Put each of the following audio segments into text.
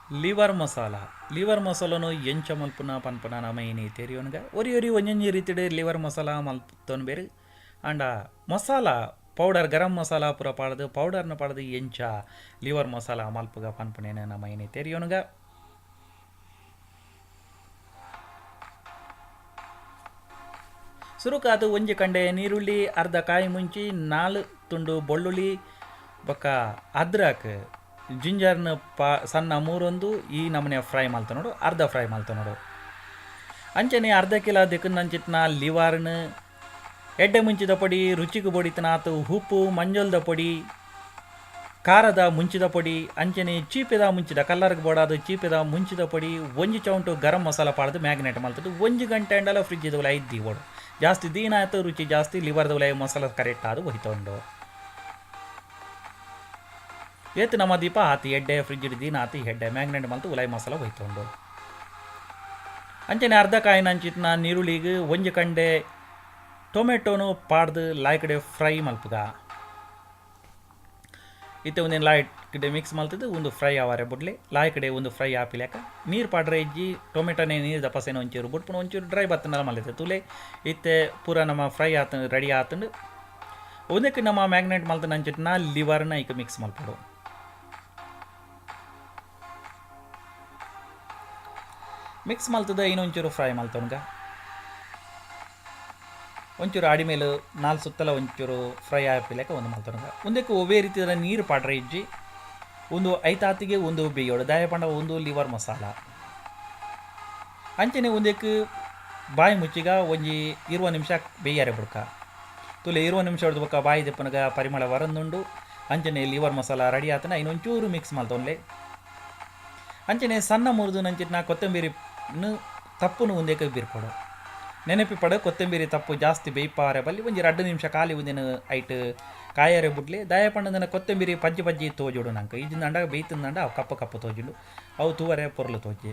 liver ಮಸಾಲನು ಎಂಚ ಮಲ್ಪುನ ಪನ್ಪುನ ನಮೈನಿ ತೆರಿಯೋನ್ಗ ಒರಿ ಒರಿ ಒಂಜೊಂಜಿ ರೀತಿಡ್ ಲಿವರ್ ಮಸಾಲ ಮಲ್ತೊನ್ ಬೇರೆ ಅಂಡ ಮಸಾಲ ಪೌಡರ್ ಗರಂ ಮಸಾಲ ಪೂರ ಪಾಡ್ದು ಪೌಡರ್ನ ಪಾಡ್ದು ಎಂಚ ಲಿವರ್ ಮಸಾಲ ಮಲ್ಪುಗ ಪನ್ಪುನೇನ ನಮೈನಿ ತೆರಿಯೋನ್ಗ ಸುರುಕಾತು ಒಂಜಿ ಕಂಡೆ ನೀರುಳ್ಳಿ ಅರ್ಧ ಕಾಯಿ ಮುಂಚಿ 4 ತುಂಡು ಬೆಳ್ಳುಳ್ಳಿ ಬೊಕ್ಕ ಅದ್ರಕ್ ಜಿಂಜರ್ನ ಸಣ್ಣ ಮೂರೊಂದು ಈ ನಮೂನೆ ಫ್ರೈ ಮಲ್ತ ನೋಡು ಅರ್ಧ ಫ್ರೈ ಮಲ್ತ ನೋಡು ಅಂಚನೆ ಅರ್ಧ ಕಿಲೋ ದಿಕ್ಕಂಚಿತ್ನ ಲಿವರ್ನ ಎಡ್ಡೆ ಮುಂಚಿದ ಪೊಡಿ ರುಚಿಗೆ ಬೊಡಿತನಾತು ಉಪ್ಪು ಮಂಜಲ್ದ ಪೊಡಿ ಖಾರದ ಮುಂಚಿದ ಪೊಡಿ ಅಂಚನೆ ಚೀಪೆದ ಮುಂಚಿದ ಕಲ್ಲರ್ಗೆ ಬೋಡಾದು ಚೀಪೆದ ಮುಂಚಿದ ಪೊಡಿ ಒಂಜಿ ಚೌಂಟು ಗರಂ ಮಸಾಲ ಪಾಡ್ದು ಮ್ಯಾಗ್ನೇಟ್ ಮಲ್ತದ್ದು 1 ಗಂಟೆ ಅಂಡಲ ಫ್ರಿಜ್ ದೂಲ ಇದ್ದಿ ಓಡು ಜಾಸ್ತಿ ದೀನ ಆಯ್ತು ರುಚಿ ಜಾಸ್ತಿ ಲಿವರ್ ದೂಲ ಮಸಾಲ ಕರೆಕ್ಟ್ ಆದು ಹೋಯ್ತೊಂಡು ಏತು ನಮ್ಮ ದೀಪ ಆತಿ ಎಡ್ಡೆ ಫ್ರಿಜ್ ದೀನ ಆತಿ ಹೆಡ್ಡೆ ಮ್ಯಾಗ್ನೇಟ್ ಮಲ್ತು ಉಲಾಯಿ ಮಸಾಲ ಹೋಯ್ತೊಂಡು ಅಂಚನೆ ಅರ್ಧ ಕಾಯಿನ ಅಂಚಿತ್ನ ನೀರುಳ್ಳಿಗೆ ಒಂಜಿ ಕಂಡೆ ಟೊಮೆಟೊನು ಪಾಡ್ದು ಲಾಯ್ ಕಡೆ ಫ್ರೈ ಮಲ್ಪುಗ ಇತ್ತೆ ಒಂದೇನು ಲಾಯ್ ಕಡೆ ಮಿಕ್ಸ್ ಮಲ್ತದ್ದು ಒಂದು ಫ್ರೈ ಆವಾರೆ ಬುಡ್ಲಿ ಲಾಯ್ ಕಡೆ ಒಂದು ಫ್ರೈ ಆಪಿಲ್ಯಾಕ ನೀರು ಪಾಡ್ರೆ ಇಜ್ಜಿ ಟೊಮೆಟೊನೇ ನೀರು ದಪಸೇನ ಒಂಚೂರು ಬುಡ್ಪುಣ ಒಂಚೂರು ಡ್ರೈ ಬತ್ತನಲ್ಲ ಮಲ್ತೈತೆ ತುಲೆ ಇತ್ತೆ ಪೂರ ನಮ್ಮ ಫ್ರೈ ಆತ ರೆಡಿ ಆತಂಡು ಒಂದಕ್ಕೆ ನಮ್ಮ ಮ್ಯಾಗ್ನೇಟ್ ಮಲ್ತ ಅಂಚಿಟ್ನ ಲಿವರ್ನ ಈಗ ಮಿಕ್ಸ್ ಮಲ್ಪಡು ಮಿಕ್ಸ್ ಮಲ್ತದ ಇನ್ನೊಂಚೂರು ಫ್ರೈ ಮಲ್ತವನ್ಗ ಒಂಚೂರು ಅಡಿ ಮೇಲೆ 4 ಸುತ್ತಲ ಒಂಚೂರು ಫ್ರೈ ಆಪಿಲೆಕ್ಕ ಒಂದು ಮಲ್ತವನ್ಗ ಒಂದಕ್ಕೆ ಒವೇ ರೀತಿಯ ನೀರು ಪಾಡ್ರೆ ಇಜ್ಜಿ ಒಂದು ಐತಾತಿಗೆ ಒಂದು ಬೇಯೋಡು ದಾಯಪಂಡ ಒಂದು ಲಿವರ್ ಮಸಾಲ ಅಂಚನೆ ಒಂದಕ್ಕೆ ಬಾಯಿ ಮುಚ್ಚಿಗ ಒಂಜಿ 20 ನಿಮಿಷ ಬೇಯಾರೆ ಬುಡ್ಕ ತುಲೆ 20 ನಿಮಿಷ ಹೊಡೆದ್ಬೇಕ ಬಾಯಿ ದೆಪ್ಪನಗ ಪರಿಮಳ ವರಂದುಂಡು ಅಂಚನೆ ಲಿವರ್ ಮಸಾಲ ರೆಡಿ ಆತನ ಇನ್ನೊಂಚೂರು ಮಿಕ್ಸ್ ಮಲ್ತವನ್ಲೆ ಅಂಚನೆ ಸಣ್ಣ ಮುರಿದು ನಂಚಿನ ಕೊತ್ತಂಬರಿ ತಪ್ಪುನು ಒಂದೇಕ ಬೀರ್ಪಡು ನೆನಪಿ ಪಡ ಕೊತ್ತಂಬರಿ ತಪ್ಪು ಜಾಸ್ತಿ ಬೇಯ್ಪಾರೆ ಬಲ್ಲಿ ಒಂಜಿ 2 ನಿಮಿಷ ಖಾಲಿ ಒಂದಿನ ಐಟ್ ಕಾಯರೆ ಬುಡ್ಲಿ ದಯಪಂಡದನ ಕೊತ್ತಂಬರಿ ಪಜ್ಜಿ ಪಜ್ಜಿ ತೋಜುಡು ನಂಗೆ ಇಜಿಂದಂಡ ಬೇಯ್ತಂದಂಡ ಅವು ಕಪ್ಪು ಕಪ್ಪು ತೋಜುಂಡು ಅವು ತೂವರೆ ಪೊರ್ಲು ತೋಜಿ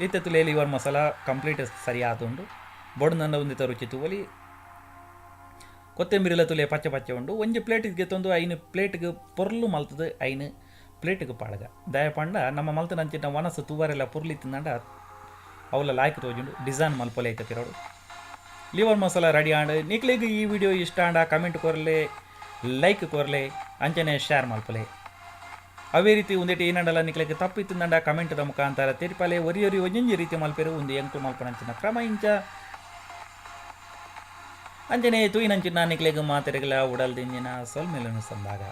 ಈತ ತುಲೆ ಲಿವರ್ ಮಸಾಲ ಕಂಪ್ಲೀಟ್ ಸರಿ ಆದುಂಡು ಬೊಡ್ನಂಡ ಒಂದಿತ ರುಚಿ ತೂವಲಿ ಕೊತ್ತಂಬರಿಲ ತುಲೆ ಪಚ್ಚ ಪಚ್ಚ ಉಂಡು ಒಂಜಿ ಪ್ಲೇಟಿಗೆ ತಂದು ಐನು ಪ್ಲೇಟ್ಗೆ ಪೊರ್ಲು ಮಲ್ತದ ಐನು ಪ್ಲೇಟ್ಗೆ ಪಾಳಗ ದಯಪಂಡ ನಮ್ಮ ಮಲ್ತ ನಂಚಿನ ಮನಸ್ಸು ತೂವರೆಲ್ಲ ಪುರ್ಲಿ ತಿಂದಂಡ ಅವಲ್ಲ ಲಾಯ್ಕ್ ತೋಜುಂಡು ಡಿಸೈನ್ ಮಲ್ಪೊಲೆ ಐತೆ ಕಿರೋಡು ಲಿವರ್ ಮಸಾಲ ರೆಡಿ ಆಂಡ್ ನಿಕ್ಲಿಗೆ ಈ ವಿಡಿಯೋ ಇಷ್ಟ ಆಂಡ ಕಮೆಂಟ್ ಕೊರಲೆ ಲೈಕ್ ಕೊರಲೆ ಅಂಚನೆ ಶೇರ್ ಮಲ್ಪೊಲೆ ಅವೇ ರೀತಿ ಒಂದೇಟು ಏನಂಡಲ್ಲ ನಿಕ್ಲಿಗೆ ತಪ್ಪಿ ತಿಂದಂಡ ಕಮೆಂಟ್ದ ಮುಖಾಂತರ ತಿರುಪಲೆ ಒರಿ ಒಂಜೊಂಜಿ ರೀತಿ ಮಲ್ಪೆರು ಒಂದು ಎಂಟು ಮಲ್ಪನಂಚಿನ ಕ್ರಮ ಇಂಚ ಅಂಚನೆ ತೂಯಿನಂಚಿನ ನಿಕ್ಲಿಗೆ ಮಾತೆರೆಗಳ ಉಡಲ್ದಿಂಜಿನ ಸೊಲ್ಮೆಲನು ಸಂದಾಗ